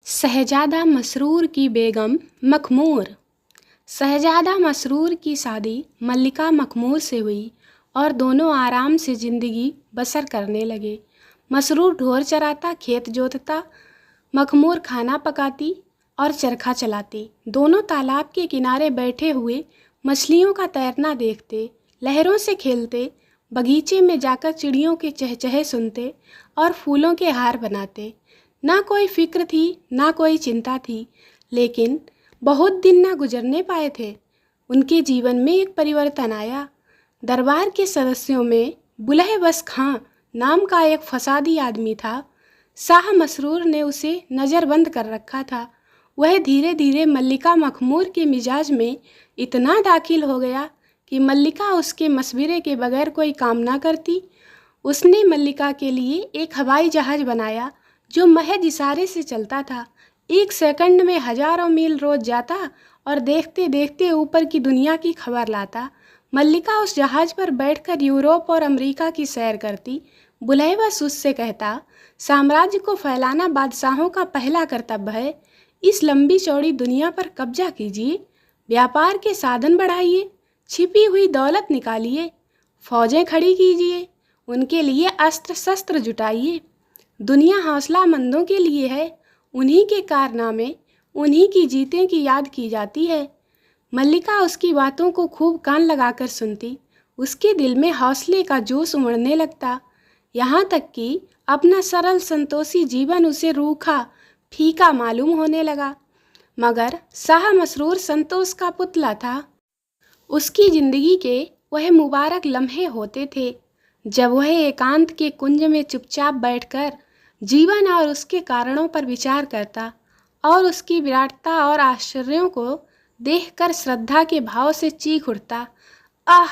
शहजादा मसरूर की बेगम मखमूर। शहजादा मसरूर की शादी मल्लिका मखमूर से हुई और दोनों आराम से ज़िंदगी बसर करने लगे। मसरूर ढोर चराता, खेत जोतता, मखमूर खाना पकाती और चरखा चलाती। दोनों तालाब के किनारे बैठे हुए मछलियों का तैरना देखते, लहरों से खेलते, बगीचे में जाकर चिड़ियों के चहचहे सुनते और फूलों के हार बनाते। ना कोई फिक्र थी, ना कोई चिंता थी, लेकिन बहुत दिन ना गुजरने पाए थे। उनके जीवन में एक परिवर्तन आया। दरबार के सदस्यों में बुलह बस खां नाम का एक फसादी आदमी था। शाह मसरूर ने उसे नज़रबंद कर रखा था। वह धीरे धीरे मल्लिका मखमूर के मिजाज में इतना दाखिल हो गया कि मल्लिका उसके मशवरे के बगैर कोई काम ना करती। उसने मल्लिका के लिए एक हवाई जहाज़ बनाया जो महज इशारे से चलता था। 1 सेकंड में हजारों मील रोज जाता और देखते देखते ऊपर की दुनिया की खबर लाता। मल्लिका उस जहाज़ पर बैठकर यूरोप और अमेरिका की सैर करती। बुलह बस उससे कहता, साम्राज्य को फैलाना बादशाहों का पहला कर्तव्य है। इस लंबी चौड़ी दुनिया पर कब्जा कीजिए, व्यापार के साधन बढ़ाइए, छिपी हुई दौलत निकालिए, फौजें खड़ी कीजिए, उनके लिए अस्त्र शस्त्र जुटाइए। दुनिया हौसलामंदों के लिए है, उन्हीं के कारनामे, उन्हीं की जीतें की याद की जाती है। मल्लिका उसकी बातों को खूब कान लगाकर सुनती। उसके दिल में हौसले का जोश उमड़ने लगता। यहाँ तक कि अपना सरल संतोषी जीवन उसे रूखा फीका मालूम होने लगा। मगर शाह मसरूर संतोष का पुतला था। उसकी जिंदगी के वह मुबारक लम्हे होते थे जब वह एकांत के कुंज में चुपचाप बैठकर जीवन और उसके कारणों पर विचार करता और उसकी विराटता और आश्चर्यों को देखकर श्रद्धा के भाव से चीख उठता, आह,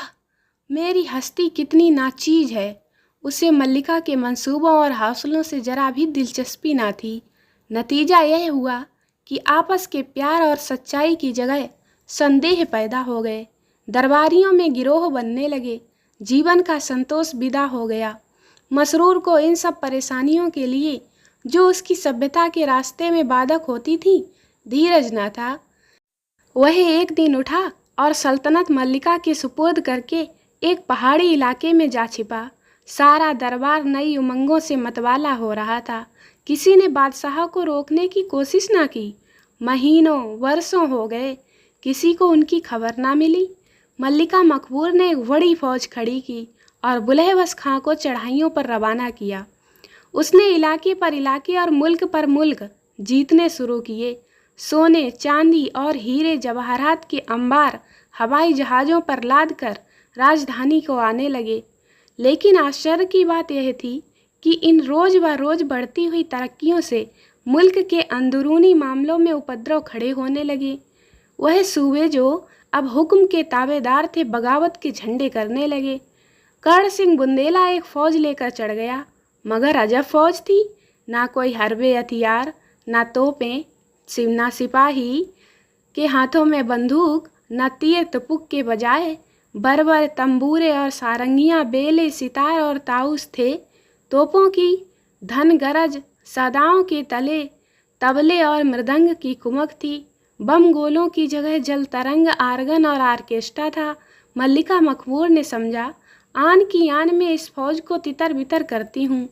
मेरी हस्ती कितनी नाचीज है। उसे मल्लिका के मंसूबों और हौसलों से जरा भी दिलचस्पी ना थी। नतीजा यह हुआ कि आपस के प्यार और सच्चाई की जगह संदेह पैदा हो गए। दरबारियों में गिरोह बनने लगे। जीवन का संतोष विदा हो गया। मसरूर को इन सब परेशानियों के लिए, जो उसकी सभ्यता के रास्ते में बाधक होती थी, धीरज न था। वह एक दिन उठा और सल्तनत मल्लिका के सुपुर्द करके एक पहाड़ी इलाके में जा छिपा। सारा दरबार नई उमंगों से मतवाला हो रहा था। किसी ने बादशाह को रोकने की कोशिश ना की। महीनों वर्षों हो गए, किसी को उनकी खबर ना मिली। मल्लिका मखमूर ने एक बड़ी फौज खड़ी की और बुलह बस खां को चढ़ाइयों पर रवाना किया। उसने इलाके पर इलाके और मुल्क पर मुल्क जीतने शुरू किए। सोने, चांदी और हीरे जवाहरात के अंबार हवाई जहाज़ों पर लादकर राजधानी को आने लगे। लेकिन आश्चर्य की बात यह थी कि इन रोज व रोज बढ़ती हुई तरक्कियों से मुल्क के अंदरूनी मामलों में उपद्रव खड़े होने लगे। वह सूबे जो अब हुक्म के ताबेदार थे, बगावत के झंडे करने लगे। कर्ण सिंह बुंदेला एक फौज लेकर चढ़ गया, मगर अजब फौज थी। ना कोई हरबे हथियार, ना तोपें, ना सिपाही के हाथों में बंदूक, ना तीर तुपुक के बजाय बरबर तंबूरे और सारंगियां, बेले, सितार और ताउस थे। तोपों की धन गरज, सदाओं के तले तबले और मृदंग की कुमक थी। बम गोलों की जगह जल तरंग, आर्गन और आर्केस्ट्रा था। मल्लिका मखमूर ने समझा, आन की आन में इस फौज को तितर बितर करती हूँ।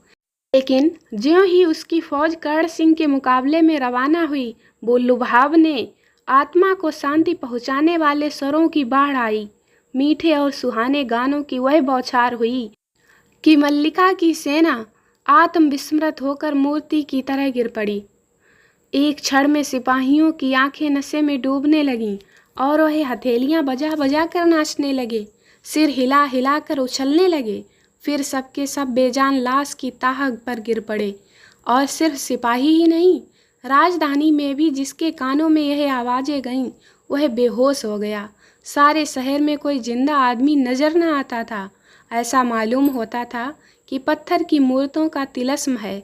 लेकिन ज्यों ही उसकी फौज कर्ण सिंह के मुकाबले में रवाना हुई, वो लुभावने, आत्मा को शांति पहुँचाने वाले स्वरों की बाढ़ आई। मीठे और सुहाने गानों की वह बौछार हुई कि मल्लिका की सेना आत्मविस्मृत होकर मूर्ति की तरह गिर पड़ी। एक क्षण में सिपाहियों की आंखें नशे में डूबने लगीं और वह हथेलियां बजा बजा कर नाचने लगे, सिर हिला हिला कर उछलने लगे। फिर सबके सब बेजान लाश की ताह पर गिर पड़े। और सिर्फ सिपाही ही नहीं, राजधानी में भी जिसके कानों में यह आवाज़ें गईं, वह बेहोश हो गया। सारे शहर में कोई जिंदा आदमी नजर न आता था। ऐसा मालूम होता था कि पत्थर की मूर्तों का तिलस्म है।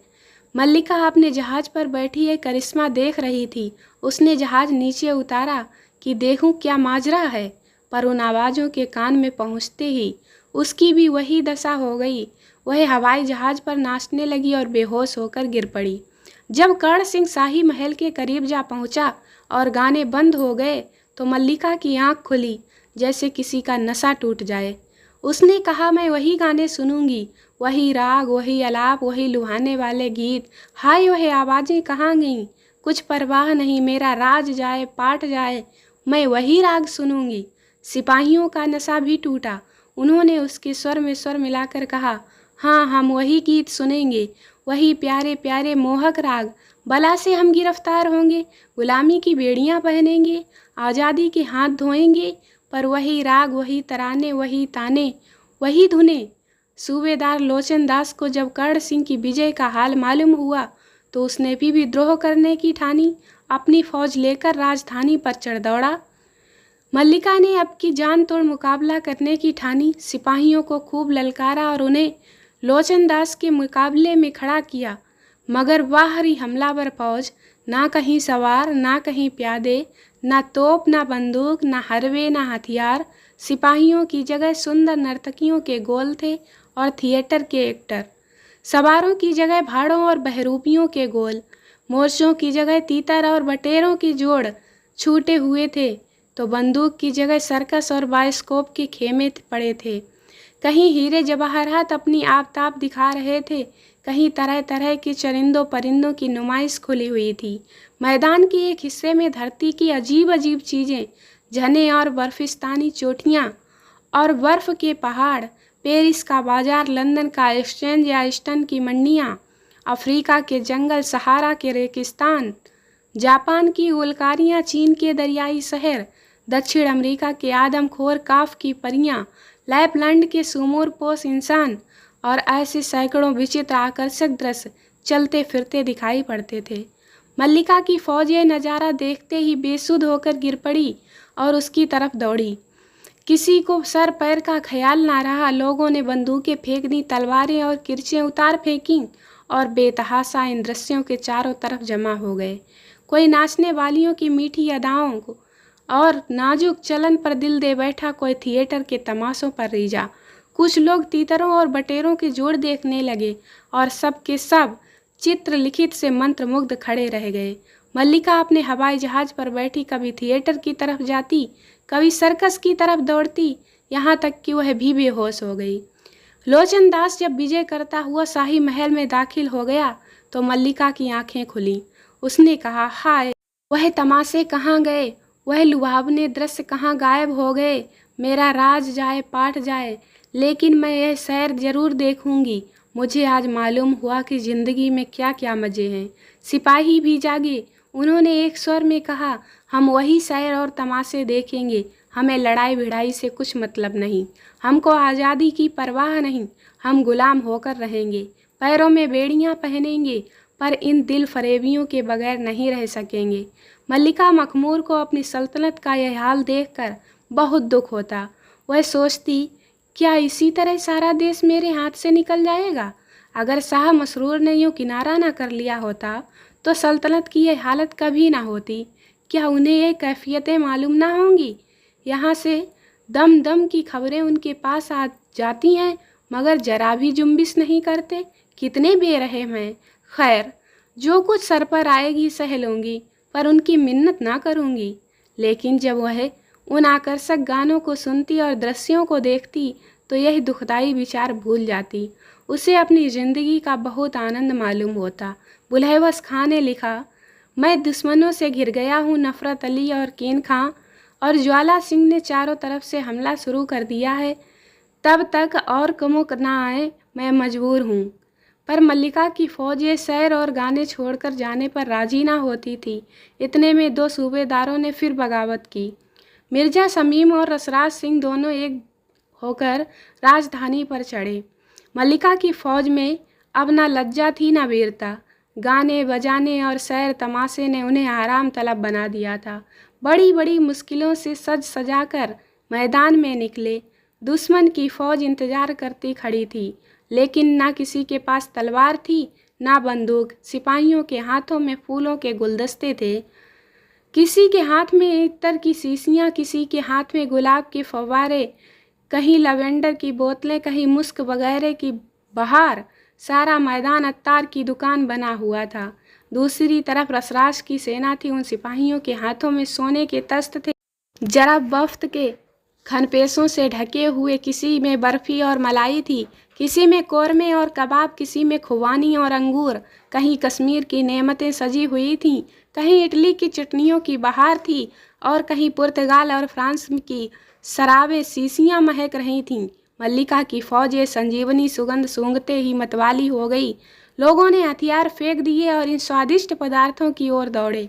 मल्लिका अपने जहाज पर बैठी एक करिश्मा देख रही थी। उसने जहाज नीचे उतारा कि देखूं क्या माजरा है, पर उन आवाज़ों के कान में पहुंचते ही उसकी भी वही दशा हो गई। वह हवाई जहाज पर नाचने लगी और बेहोश होकर गिर पड़ी। जब कर्ण सिंह शाही महल के करीब जा पहुंचा और गाने बंद हो गए तो मल्लिका की आंख खुली जैसे किसी का नशा टूट जाए। उसने कहा, मैं वही गाने सुनूंगी, वही राग, वही आलाप, वही लुभाने वाले गीत। हाय, वह आवाज़ें कहाँ गईं? कुछ परवाह नहीं, मेरा राज जाए पाट जाए, मैं वही राग सुनूंगी। सिपाहियों का नशा भी टूटा। उन्होंने उसके स्वर में स्वर मिलाकर कहा, हाँ, हम वही गीत सुनेंगे, वही प्यारे प्यारे मोहक राग। बला से हम गिरफ्तार होंगे, गुलामी की बेड़ियां पहनेंगे, आज़ादी के हाथ धोएंगे, पर वही राग, वही तराने, वही ताने, वही धुने। सूबेदार लोचन दास को जब कर्ण सिंह की विजय का हाल मालूम हुआ तो उसने भी विद्रोह करने की ठानी। अपनी फौज लेकर राजधानी पर चढ़ दौड़ा। मल्लिका ने अब की जान तोड़ मुकाबला करने की ठानी। सिपाहियों को खूब ललकारा और उन्हें लोचन दास के मुकाबले में खड़ा किया, मगर बाहरी हमलावर फौज, ना कहीं सवार, ना कहीं प्यादे, ना तोप, ना बंदूक, ना हरवे, ना हथियार। सिपाहियों की जगह सुंदर नर्तकियों के गोल थे और थिएटर के एक्टर। सवारों की जगह भाड़ों और बहरूपियों के गोल, मोर्चों की जगह तीतर और बटेरों की जोड़ छूटे हुए थे, तो बंदूक की जगह सर्कस और बायोस्कोप के खेमे पड़े थे। कहीं हीरे जवाहरात अपनी आबताब दिखा रहे थे, कहीं तरह तरह के चरिंदों परिंदों की नुमाइश खुली हुई थी। मैदान के एक हिस्से में धरती की अजीब अजीब चीज़ें, झरने और बर्फिस्तानी चोटियाँ और बर्फ़ के पहाड़, पेरिस का बाजार, लंदन का एक्सचेंज या ईस्टर्न की मंडियाँ, अफ्रीका के जंगल, सहारा के रेगिस्तान, जापान की गुलकारियाँ, चीन के दरियाई शहर, दक्षिण अमेरिका के आदमखोर काफ की परियां, लैपलैंड के सुमोरपोश इंसान और ऐसे सैकड़ों विचित्र आकर्षक दृश्य चलते फिरते दिखाई पड़ते थे। मल्लिका की फौज ये नज़ारा देखते ही बेसुध होकर गिर पड़ी और उसकी तरफ दौड़ी। किसी को सर पैर का ख्याल ना रहा। लोगों ने बंदूकें फेंक दी, तलवारें और किरचें उतार फेंकीं और बेतहाशा इन दृश्यों के चारों तरफ जमा हो गए। कोई नाचने वालियों की मीठी अदाओं को और नाजुक चलन पर दिल दे बैठा, कोई थिएटर के तमाशों पर रीझा। कुछ लोग तीतरों और बटेरों के जोड़ देखने लगे और सब के सब चित्र लिखित से मंत्रमुग्ध खड़े रह गए। मल्लिका अपने हवाई जहाज पर बैठी कभी थिएटर की तरफ जाती, कभी सर्कस की तरफ दौड़ती, यहाँ तक कि वह भी बेहोश हो गई। लोचन दास जब विजय करता हुआ शाही महल में दाखिल हो गया तो मल्लिका की आंखें खुली। उसने कहा, हाय, वह तमाशे कहाँ गए? वह लुभावने दृश्य कहाँ गायब हो गए? मेरा राज जाए पाट जाए, लेकिन मैं यह सैर जरूर देखूंगी। मुझे आज मालूम हुआ कि जिंदगी में क्या क्या मज़े हैं। सिपाही भी जागे। उन्होंने एक स्वर में कहा, हम वही सैर और तमाशे देखेंगे। हमें लड़ाई भिड़ाई से कुछ मतलब नहीं, हमको आज़ादी की परवाह नहीं। हम गुलाम होकर रहेंगे, पैरों में बेड़ियां पहनेंगे, पर इन दिल फरेबियों के बगैर नहीं रह सकेंगे। मल्लिका मखमूर को अपनी सल्तनत का यह हाल देखकर बहुत दुख होता। वह सोचती, क्या इसी तरह सारा देश मेरे हाथ से निकल जाएगा? अगर शाह मसरूर ने यूँ किनारा ना कर लिया होता तो सल्तनत की यह हालत कभी ना होती। क्या उन्हें ये कैफियतें मालूम ना होंगी? यहाँ से दम दम की खबरें उनके पास आ जाती हैं, मगर जरा भी जुम्बिश नहीं करते। कितने बेरहम हैं। खैर, जो कुछ सर पर आएगी सह लूँगी, पर उनकी मिन्नत ना करूँगी। लेकिन जब वह उन आकर्षक गानों को सुनती और दृश्यों को देखती तो यह दुखदाई विचार भूल जाती। उसे अपनी ज़िंदगी का बहुत आनंद मालूम होता। बुलहवस खां ने लिखा, मैं दुश्मनों से घिर गया हूँ, नफ़रत अली और कीन खां और ज्वाला सिंह ने चारों तरफ से हमला शुरू कर दिया है। तब तक और कमुक ना आए, मैं मजबूर हूँ। पर मल्लिका की फौज ये सैर और गाने छोड़कर जाने पर राजी ना होती थी। इतने में दो सूबेदारों ने फिर बगावत की। मिर्जा शमीम और रसराज सिंह दोनों एक होकर राजधानी पर चढ़े। मल्लिका की फौज में अब ना लज्जा थी ना वीरता। गाने बजाने और सैर तमाशे ने उन्हें आराम तलब बना दिया था। बड़ी बड़ी मुश्किलों से सज सजाकर मैदान में निकले। दुश्मन की फौज इंतजार करती खड़ी थी, लेकिन ना किसी के पास तलवार थी ना बंदूक। सिपाहियों के हाथों में फूलों के गुलदस्ते थे, किसी के हाथ में इत्तर की शीशियाँ, किसी के हाथ में गुलाब के फव्वारे, कहीं लवेंडर की बोतलें, कहीं मुस्क वगैरह की बहार। सारा मैदान अत्तार की दुकान बना हुआ था। दूसरी तरफ रसराज की सेना थी। उन सिपाहियों के हाथों में सोने के तख्त थे, जरा बफ्त के खनपेशों से ढके हुए, किसी में बर्फी और मलाई थी, किसी में कौरमे और कबाब, किसी में खुबानी और अंगूर। कहीं कश्मीर की नेमतें सजी हुई थीं, कहीं इटली की चटनियों की बहार थी और कहीं पुर्तगाल और फ्रांस की शराबें शीशियाँ महक रही थीं। मल्लिका की फौज ये संजीवनी सुगंध सूंघते ही मतवाली हो गई। लोगों ने हथियार फेंक दिए और इन स्वादिष्ट पदार्थों की ओर दौड़े।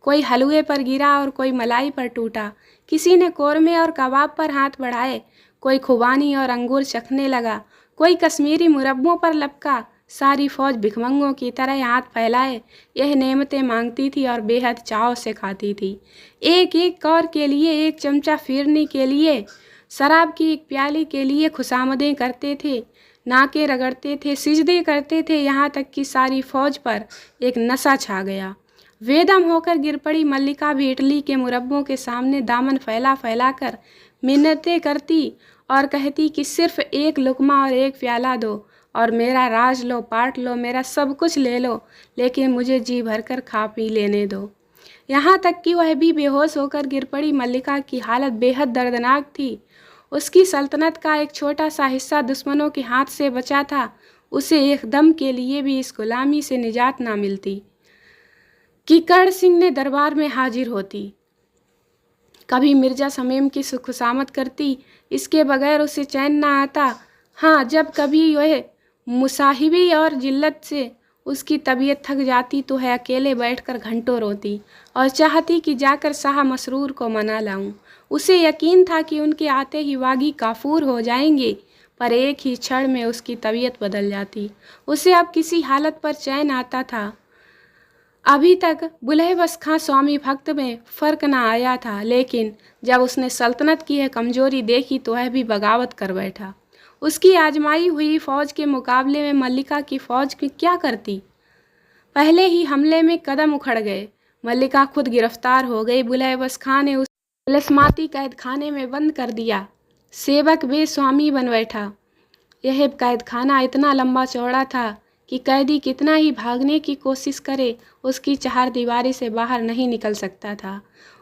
कोई हलवे पर गिरा और कोई मलाई पर टूटा, किसी ने कौरमे और कबाब पर हाथ बढ़ाए, कोई खुबानी और अंगूर चखने लगा, कोई कश्मीरी मुरब्बों पर लपका। सारी फौज भिखमंगों की तरह हाथ फैलाए यह नेमतें मांगती थी और बेहद चाव से खाती थी। एक एक कौर के लिए, एक चमचा फिरनी के लिए, शराब की एक प्याली के लिए खुशामदें करते थे, नाके रगड़ते थे, सिजदे करते थे, यहाँ तक कि सारी फौज पर एक नशा छा गया। वेदम होकर गिर पड़ी मल्लिका भी इटली के मुरब्बों के सामने दामन फैला फैला कर मिन्नतें करती और कहती कि सिर्फ एक लुकमा और एक प्याला दो और मेरा राज लो, पाट लो, मेरा सब कुछ ले लो, लेकिन मुझे जी भरकर खा पी लेने दो। यहाँ तक कि वह भी बेहोश होकर गिर पड़ी। मल्लिका की हालत बेहद दर्दनाक थी। उसकी सल्तनत का एक छोटा सा हिस्सा दुश्मनों के हाथ से बचा था। उसे एक दम के लिए भी इस गुलामी से निजात ना मिलती कि कर्ण सिंह ने दरबार में हाजिर होती, कभी मिर्जा समीम की खुशामद करती, इसके बगैर उसे चैन ना आता। हाँ, जब कभी वह मुसाहिबी और जिल्लत से उसकी तबीयत थक जाती तो वह अकेले बैठकर घंटों रोती और चाहती कि जाकर शाह मसरूर को मना लाऊं। उसे यकीन था कि उनके आते ही वागी काफूर हो जाएंगे, पर एक ही क्षण में उसकी तबीयत बदल जाती। उसे अब किसी हालत पर चैन आता था। अभी तक बुलहबस खां स्वामी भक्त में फ़र्क न आया था, लेकिन जब उसने सल्तनत की यह कमजोरी देखी तो वह भी बगावत कर बैठा। उसकी आजमाई हुई फौज के मुकाबले में मल्लिका की फौज की क्या करती। पहले ही हमले में कदम उखड़ गए। मल्लिका खुद गिरफ्तार हो गई। बुलहबस खां ने उसे तिलस्माती कैद खाने में बंद कर दिया। सेवक बे स्वामी बन बैठा। यह कैद खाना इतना लंबा चौड़ा था कि कैदी कितना ही भागने की कोशिश करे, उसकी चार दीवारी से बाहर नहीं निकल सकता था।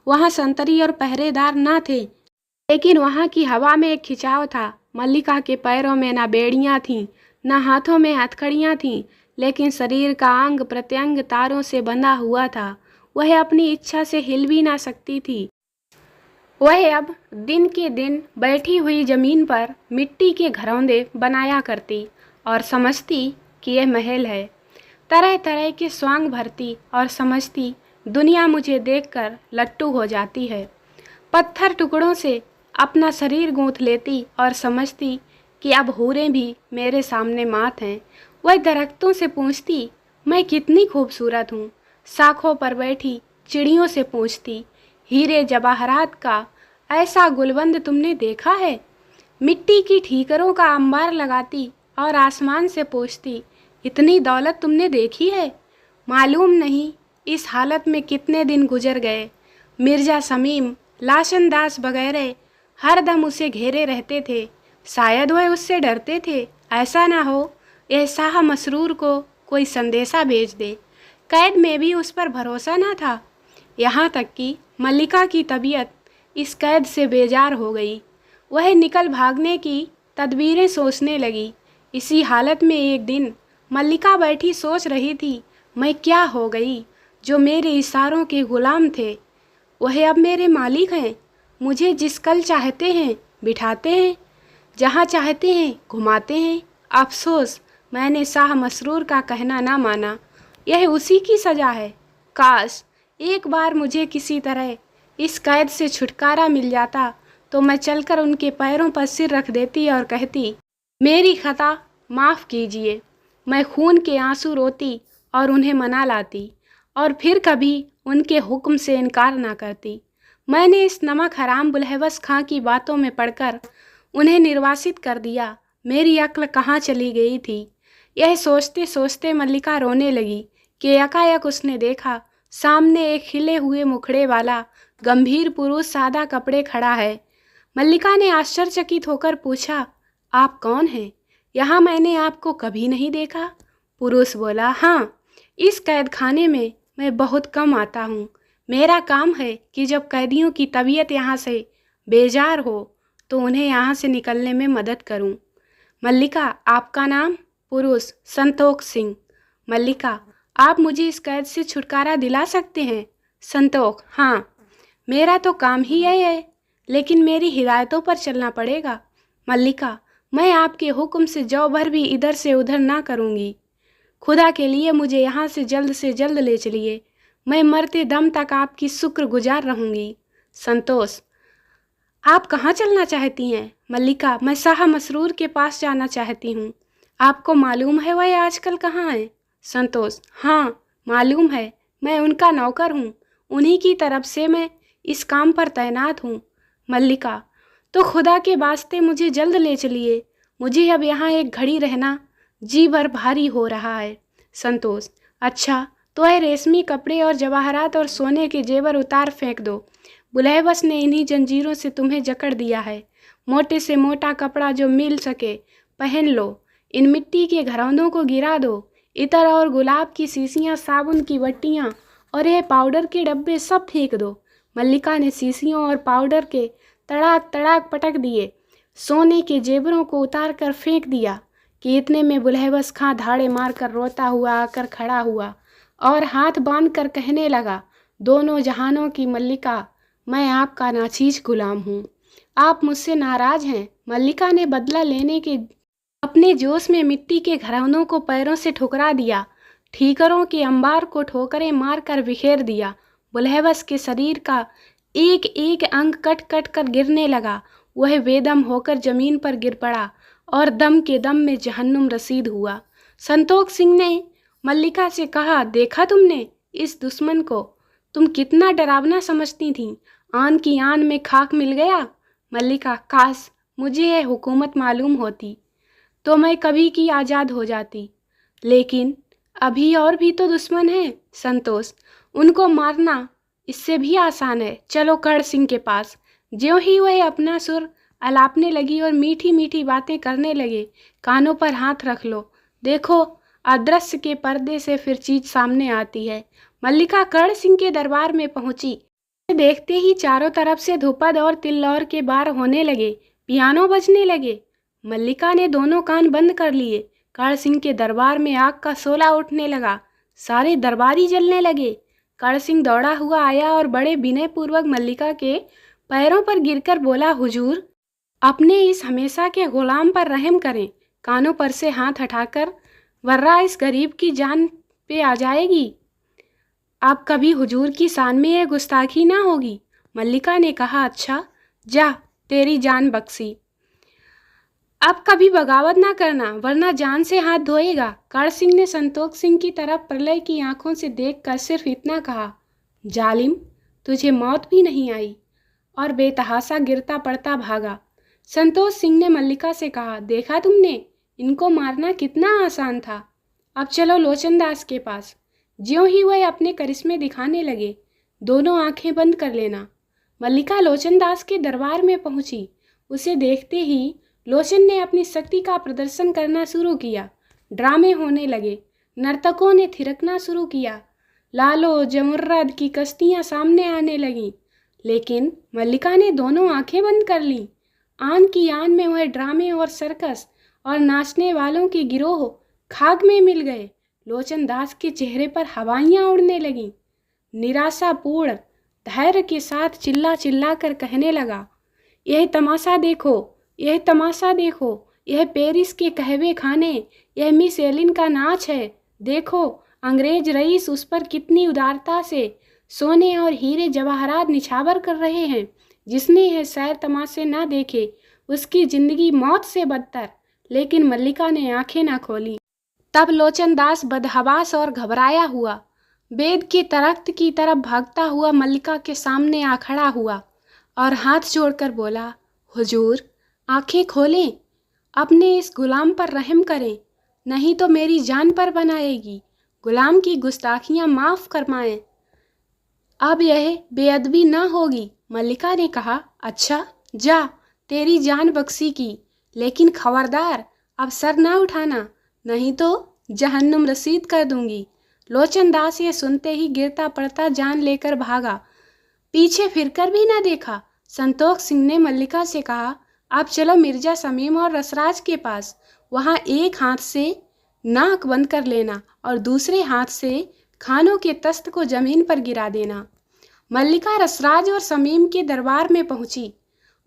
वहाँ संतरी और पहरेदार ना थे, लेकिन वहाँ की हवा में एक खिंचाव था। मल्लिका के पैरों में ना बेड़ियाँ थीं, ना हाथों में हथकड़ियाँ थीं, लेकिन शरीर का अंग प्रत्यंग तारों से बंधा हुआ था। वह अपनी इच्छा से हिल भी ना सकती थी। वह अब दिन के दिन बैठी हुई जमीन पर मिट्टी के घरौंदे बनाया करती और समझती कि यह महल है। तरह तरह के स्वांग भरती और समझती दुनिया मुझे देखकर लट्टू हो जाती है। पत्थर टुकड़ों से अपना शरीर गूंथ लेती और समझती कि अब हूरें भी मेरे सामने मात हैं। वह दरख्तों से पूछती, मैं कितनी खूबसूरत हूँ। शाखों पर बैठी चिड़ियों से पूछती, हीरे जवाहरात का ऐसा गुलबंद तुमने देखा है। मिट्टी की ठीकरों का अंबार लगाती और आसमान से पूछती, इतनी दौलत तुमने देखी है। मालूम नहीं इस हालत में कितने दिन गुजर गए। मिर्जा समीम, लाशन दास वगैरह हर दम उसे घेरे रहते थे। शायद वह उससे डरते थे, ऐसा ना हो यह शाह मसरूर को कोई संदेशा भेज दे। कैद में भी उस पर भरोसा ना था। यहाँ तक कि मल्लिका की तबीयत इस कैद से बेजार हो गई। वह निकल भागने की तदबीरें सोचने लगी। इसी हालत में एक दिन मल्लिका बैठी सोच रही थी, मैं क्या हो गई। जो मेरे इशारों के गुलाम थे वह अब मेरे मालिक हैं। मुझे जिस कल चाहते हैं बिठाते हैं, जहाँ चाहते हैं घुमाते हैं। अफसोस मैंने शाह मसरूर का कहना ना माना। यह उसी की सज़ा है। काश एक बार मुझे किसी तरह इस कैद से छुटकारा मिल जाता तो मैं चलकर उनके पैरों पर सिर रख देती और कहती, मेरी खता माफ़ कीजिए। मैं खून के आंसू रोती और उन्हें मना लाती और फिर कभी उनके हुक्म से इनकार ना करती। मैंने इस नमक हराम बुलहबस खां की बातों में पड़कर उन्हें निर्वासित कर दिया। मेरी अक्ल कहाँ चली गई थी। यह सोचते सोचते मल्लिका रोने लगी कि एकाएक उसने देखा सामने एक खिले हुए मुखड़े वाला गंभीर पुरुष सादा कपड़े खड़ा है। मल्लिका ने आश्चर्यचकित होकर पूछा, आप कौन हैं? यहाँ मैंने आपको कभी नहीं देखा। पुरुष बोला, हाँ, इस कैद खाने में मैं बहुत कम आता हूँ। मेरा काम है कि जब कैदियों की तबीयत यहाँ से बेजार हो तो उन्हें यहाँ से निकलने में मदद करूँ। मल्लिका, आपका नाम? पुरुष: संतोष सिंह। मल्लिका, आप मुझे इस कैद से छुटकारा दिला सकते हैं? संतोष: हाँ, मेरा तो काम ही यही है, लेकिन मेरी हिदायतों पर चलना पड़ेगा। मल्लिका, मैं आपके हुक्म से जौ भर भी इधर से उधर ना करूँगी। खुदा के लिए मुझे यहाँ से जल्द ले चलिए। मैं मरते दम तक आपकी शुक्रगुजार रहूँगी। संतोष: आप कहाँ चलना चाहती हैं? मल्लिका, मैं शाह मसरूर के पास जाना चाहती हूँ। आपको मालूम है वह आजकल कहाँ है? संतोष: हाँ, मालूम है, मैं उनका नौकर हूँ। उन्हीं की तरफ से मैं इस काम पर तैनात हूँ। मल्लिका: तो खुदा के वास्ते मुझे जल्द ले चलिए। मुझे अब यहाँ एक घड़ी रहना जी भर भारी हो रहा है। संतोष: अच्छा, तो यह रेशमी कपड़े और जवाहरात और सोने के जेवर उतार फेंक दो। बुलहवस ने इन्हीं जंजीरों से तुम्हें जकड़ दिया है। मोटे से मोटा कपड़ा जो मिल सके पहन लो। इन मिट्टी के घरौंदों को गिरा दो। इत्र और गुलाब की शीशियाँ, साबुन की बट्टियाँ और यह पाउडर के डब्बे सब फेंक दो। मल्लिका ने शीशियों और पाउडर के तड़ाक तड़ाक पटक दिए। सोने के जेवरों को उतार कर फेंक दिया कि इतने में बुलहवस खां धाड़े मारकर रोता हुआ आकर खड़ा हुआ और हाथ बांध कर कहने लगा, दोनों जहानों की मल्लिका, मैं आपका नाचीज गुलाम हूँ। आप मुझसे नाराज हैं। मल्लिका ने बदला लेने के अपने जोश में मिट्टी के घरौंदों को पैरों से ठुकरा दिया। ठीकरों के अंबार को ठोकरें मार कर बिखेर दिया। बुलहवस के शरीर का एक एक अंग कट कट कर गिरने लगा। वह बेदम होकर जमीन पर गिर पड़ा और दम के दम में जहन्नुम रसीद हुआ। संतोष सिंह ने मल्लिका से कहा, देखा तुमने इस दुश्मन को? तुम कितना डरावना समझती थीं। आन की आन में खाक मिल गया। मल्लिका: काश मुझे यह हुकूमत मालूम होती तो मैं कभी की आज़ाद हो जाती, लेकिन अभी और भी तो दुश्मन हैं। संतोष: उनको मारना इससे भी आसान है। चलो कर्ण सिंह के पास। ज्यों ही वह अपना सुर अलापने लगी और मीठी मीठी बातें करने लगे, कानों पर हाथ रख लो, देखो अदृश्य के पर्दे से फिर चीज सामने आती है। मल्लिका कर्ण सिंह के दरबार में पहुंची। देखते ही चारों तरफ से धुपद और तिल्लौर के बार होने लगे, पियानो बजने लगे। मल्लिका ने दोनों कान बंद कर लिए। कर्ण सिंह के दरबार में आग का शोला उठने लगा। सारे दरबारी जलने लगे। कर्ण सिंह दौड़ा हुआ आया और बड़े विनय पूर्वक मल्लिका के पैरों पर गिरकर बोला, हुजूर, अपने इस हमेशा के गुलाम पर रहम करें। कानों पर से हाथ हटाकर, वर्रा इस गरीब की जान पे आ जाएगी। अब कभी हुजूर की शान में यह गुस्ताखी ना होगी। मल्लिका ने कहा, अच्छा, जा, तेरी जान बख्शी। अब कभी बगावत ना करना, वरना जान से हाथ धोएगा। कर्ण सिंह ने संतोष सिंह की तरफ प्रलय की आंखों से देखकर सिर्फ इतना कहा, जालिम, तुझे मौत भी नहीं आई, और बेतहासा गिरता पड़ता भागा। संतोष सिंह ने मल्लिका से कहा, देखा तुमने, इनको मारना कितना आसान था। अब चलो लोचनदास के पास। ज्यों ही वह अपने करिश्मे दिखाने लगे, दोनों आंखें बंद कर लेना। मल्लिका लोचनदास के दरबार में पहुंची। उसे देखते ही लोचन ने अपनी शक्ति का प्रदर्शन करना शुरू किया। ड्रामे होने लगे, नर्तकों ने थिरकना शुरू किया, लालो जमुर्रद की कश्तियां सामने आने लगीं। लेकिन मल्लिका ने दोनों आंखें बंद कर लीं। आन की आन में वह ड्रामे और सर्कस और नाचने वालों के गिरोह खाक में मिल गए। लोचन दास के चेहरे पर हवाइयाँ उड़ने लगीं। निराशापूर्ण धैर्य के साथ चिल्ला चिल्ला कर कहने लगा, यह तमाशा देखो, यह तमाशा देखो, यह पेरिस के कहवे खाने, यह मिस एलिन का नाच है। देखो अंग्रेज रईस उस पर कितनी उदारता से सोने और हीरे जवाहरात निछावर कर रहे हैं। जिसने यह सैर तमाशे ना देखे उसकी जिंदगी मौत से बदतर। लेकिन मल्लिका ने आंखें ना खोली। तब लोचन दास बदहवास और घबराया हुआ वेद के तरख्त की तरफ भागता हुआ मल्लिका के सामने आ खड़ा हुआ और हाथ जोड़कर बोला, हुजूर, आंखें खोलें, अपने इस गुलाम पर रहम करें, नहीं तो मेरी जान पर बनाएगी। गुलाम की गुस्ताखियां माफ़ फरमाएं, अब यह बेअदबी ना होगी। मल्लिका ने कहा, अच्छा, जा, तेरी जान बख्शी की, लेकिन खबरदार अब सर ना उठाना, नहीं तो जहन्नुम रसीद कर दूंगी। लोचनदास ये सुनते ही गिरता पड़ता जान लेकर भागा, पीछे फिरकर भी न देखा। संतोष सिंह ने मल्लिका से कहा, आप चलो मिर्जा समीम और रसराज के पास, वहाँ एक हाथ से नाक बंद कर लेना और दूसरे हाथ से खानों के तख्त को जमीन पर गिरा देना। मल्लिका रसराज और समीम के दरबार में पहुंची।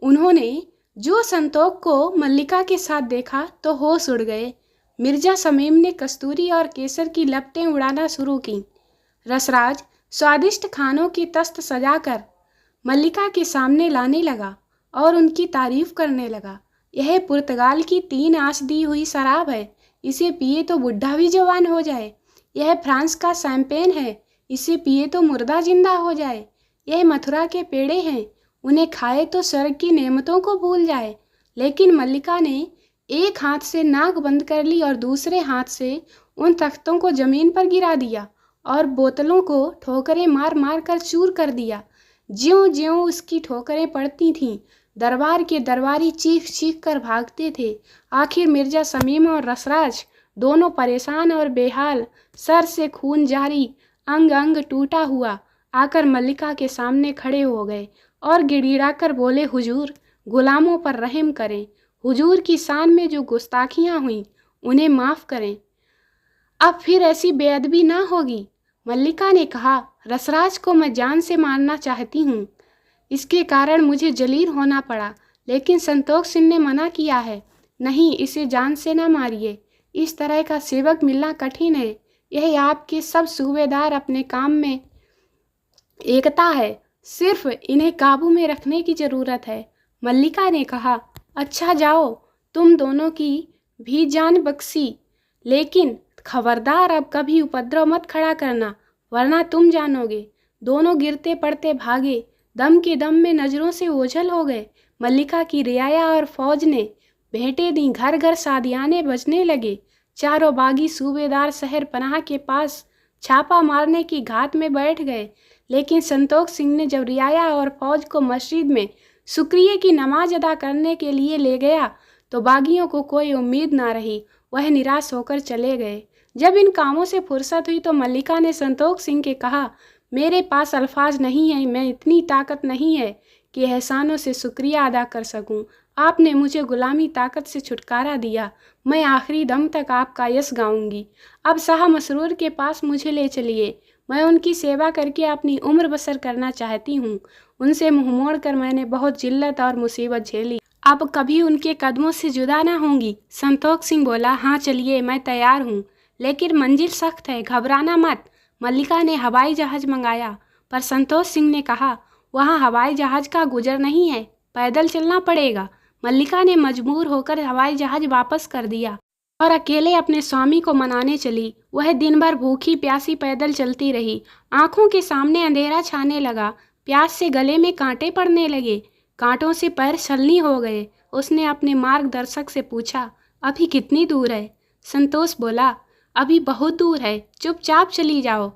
उन्होंने जो संतोष को मल्लिका के साथ देखा तो होश उड़ गए। मिर्जा समीम ने कस्तूरी और केसर की लपटें उड़ाना शुरू की। रसराज स्वादिष्ट खानों की तख्त सजाकर मल्लिका के सामने लाने लगा और उनकी तारीफ करने लगा। यह पुर्तगाल की 3 आंच दी हुई शराब है, इसे पिए तो बुढ़ा भी जवान हो जाए। यह फ्रांस का शैंपेन है, इसे पिए तो मुर्दा जिंदा हो जाए। यह मथुरा के पेड़े हैं, उन्हें खाए तो स्वर्ग की नेमतों को भूल जाए। लेकिन मल्लिका ने एक हाथ से नाक बंद कर ली और दूसरे हाथ से उन तख्तों को जमीन पर गिरा दिया और बोतलों को ठोकरें मार मार कर चूर कर दिया। ज्यों ज्यों उसकी ठोकरें पड़ती थीं, दरबार के दरबारी चीख चीख कर भागते थे। आखिर मिर्जा समीम और रसराज दोनों परेशान और बेहाल, सर से खून जारी, अंग अंग टूटा हुआ, आकर मल्लिका के सामने खड़े हो गए और गिड़गिड़ाकर बोले, हुजूर, गुलामों पर रहम करें। हुजूर की शान में जो गुस्ताखियाँ हुईं उन्हें माफ़ करें, अब फिर ऐसी बेअदबी ना होगी। मल्लिका ने कहा, रसराज को मैं जान से मारना चाहती हूँ, इसके कारण मुझे जलील होना पड़ा, लेकिन संतोष सिंह ने मना किया है। नहीं, इसे जान से ना मारिए, इस तरह का सेवक मिलना कठिन है। यह आपके सब सूबेदार अपने काम में एकता है, सिर्फ इन्हें काबू में रखने की ज़रूरत है। मल्लिका ने कहा, अच्छा जाओ, तुम दोनों की भी जान बख्शी, लेकिन खबरदार अब कभी उपद्रव मत खड़ा करना, वरना तुम जानोगे। दोनों गिरते पड़ते भागे, दम के दम में नज़रों से ओझल हो गए। मल्लिका की रियाया और फौज ने भेंटें दी, घर घर सादियाने बजने लगे। चारों बागी सूबेदार शहर पनाह के पास छापा मारने की घात में बैठ गए। लेकिन संतोष सिंह ने जब रियाया और फौज को मस्जिद में शुक्रिया की नमाज अदा करने के लिए ले गया तो बागियों को कोई उम्मीद ना रही, वह निराश होकर चले गए। जब इन कामों से फुर्सत हुई तो मल्लिका ने संतोष सिंह के कहा, मेरे पास अल्फाज नहीं है, मैं इतनी ताकत नहीं है कि एहसानों से शुक्रिया अदा कर सकूं। आपने मुझे गुलामी ताकत से छुटकारा दिया, मैं आखिरी दम तक आपका यश गाऊंगी। अब शाह मसरूर के पास मुझे ले चलिए, मैं उनकी सेवा करके अपनी उम्र बसर करना चाहती हूँ। उनसे मुँह मोड़ कर मैंने बहुत जिल्लत और मुसीबत झेली, अब कभी उनके कदमों से जुदा ना होंगी। संतोष सिंह बोला, हाँ चलिए, मैं तैयार हूँ, लेकिन मंजिल सख्त है, घबराना मत। मल्लिका ने हवाई जहाज़ मंगाया, पर संतोष सिंह ने कहा, वहाँ हवाई जहाज़ का गुजर नहीं है, पैदल चलना पड़ेगा। मल्लिका ने मजबूर होकर हवाई जहाज़ वापस कर दिया और अकेले अपने स्वामी को मनाने चली। वह दिन भर भूखी प्यासी पैदल चलती रही। आंखों के सामने अंधेरा छाने लगा, प्यास से गले में कांटे पड़ने लगे, कांटों से पैर छलनी हो गए। उसने अपने मार्गदर्शक से पूछा, अभी कितनी दूर है? संतोष बोला, अभी बहुत दूर है, चुपचाप चली जाओ,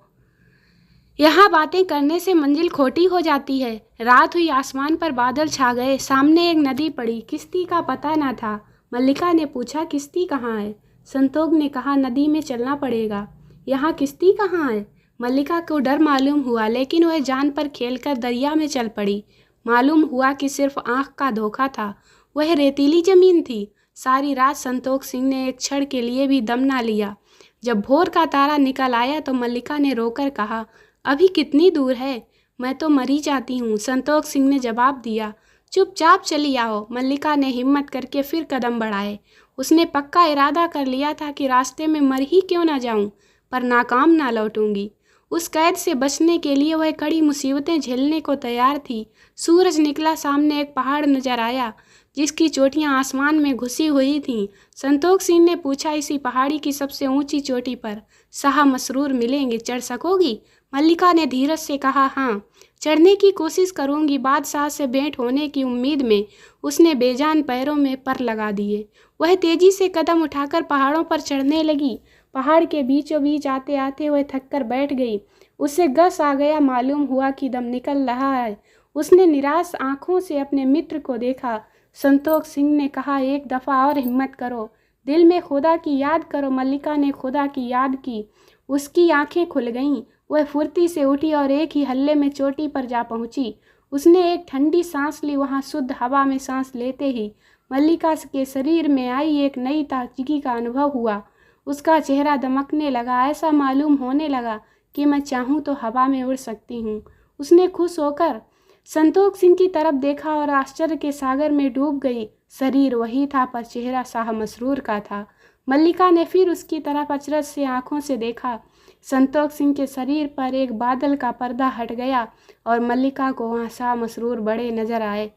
यहाँ बातें करने से मंजिल खोटी हो जाती है। रात हुई, आसमान पर बादल छा गए, सामने एक नदी पड़ी, किश्ती का पता न था। मल्लिका ने पूछा, किश्ती कहाँ है? संतोष ने कहा, नदी में चलना पड़ेगा। यहाँ किश्ती कहाँ है? मल्लिका को डर मालूम हुआ, लेकिन वह जान पर खेलकर दरिया में चल पड़ी। मालूम हुआ कि सिर्फ आँख का धोखा था, वह रेतीली जमीन थी। सारी रात संतोष सिंह ने एक क्षण के लिए भी दम ना लिया। जब भोर का तारा निकल आया तो मल्लिका ने रोकर कहा, अभी कितनी दूर है? मैं तो मरी जाती हूँ। संतोष सिंह ने जवाब दिया, चुपचाप चली आओ। मल्लिका ने हिम्मत करके फिर कदम बढ़ाए। उसने पक्का इरादा कर लिया था कि रास्ते में मर ही क्यों ना जाऊं, पर नाकाम ना लौटूंगी। उस कैद से बचने के लिए वह कड़ी मुसीबतें झेलने को तैयार थी। सूरज निकला, सामने एक पहाड़ नजर आया जिसकी चोटियां आसमान में घुसी हुई थीं। संतोष सिंह ने पूछा, इसी पहाड़ी की सबसे ऊंची चोटी पर शाह मसरूर मिलेंगे, चढ़ सकोगी? मल्लिका ने धीरज से कहा, हाँ, चढ़ने की कोशिश करूंगी। बादशाह से भेंट होने की उम्मीद में उसने बेजान पैरों में पर लगा दिए। वह तेजी से कदम उठाकर पहाड़ों पर चढ़ने लगी। पहाड़ के बीचों बीच आते आते वह थककर बैठ गई। उसे गस आ गया, मालूम हुआ कि दम निकल रहा है। उसने निराश आंखों से अपने मित्र को देखा। संतोष सिंह ने कहा, एक दफ़ा और हिम्मत करो, दिल में खुदा की याद करो। मल्लिका ने खुदा की याद की। उसकी आंखें खुल गईं। वह फुर्ती से उठी और एक ही हल्ले में चोटी पर जा पहुंची। उसने एक ठंडी सांस ली। वहां शुद्ध हवा में सांस लेते ही मल्लिका के शरीर में आई एक नई ताजगी का अनुभव हुआ। उसका चेहरा दमकने लगा। ऐसा मालूम होने लगा कि मैं चाहूँ तो हवा में उड़ सकती हूँ। उसने खुश होकर संतोष सिंह की तरफ देखा और आश्चर्य के सागर में डूब गई। शरीर वही था पर चेहरा शाह मसरूर का था। मल्लिका ने फिर उसकी तरफ अचरज से आंखों से देखा। संतोष सिंह के शरीर पर एक बादल का पर्दा हट गया और मल्लिका को वहाँ शाह मसरूर बड़े नजर आए।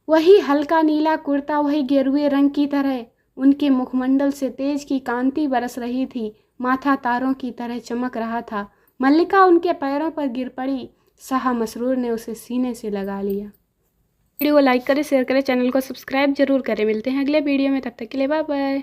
वही हल्का नीला कुर्ता, वही गेरुए रंग की तरह। उनके मुखमंडल से तेज की कांति बरस रही थी। माथा तारों की तरह चमक रहा था। मल्लिका उनके पैरों पर गिर पड़ी। शाह मसरूर ने उसे सीने से लगा लिया। वीडियो को लाइक करें, शेयर करें, चैनल को सब्सक्राइब जरूर करें। मिलते हैं अगले वीडियो में, तब तक के लिए बाय बाय।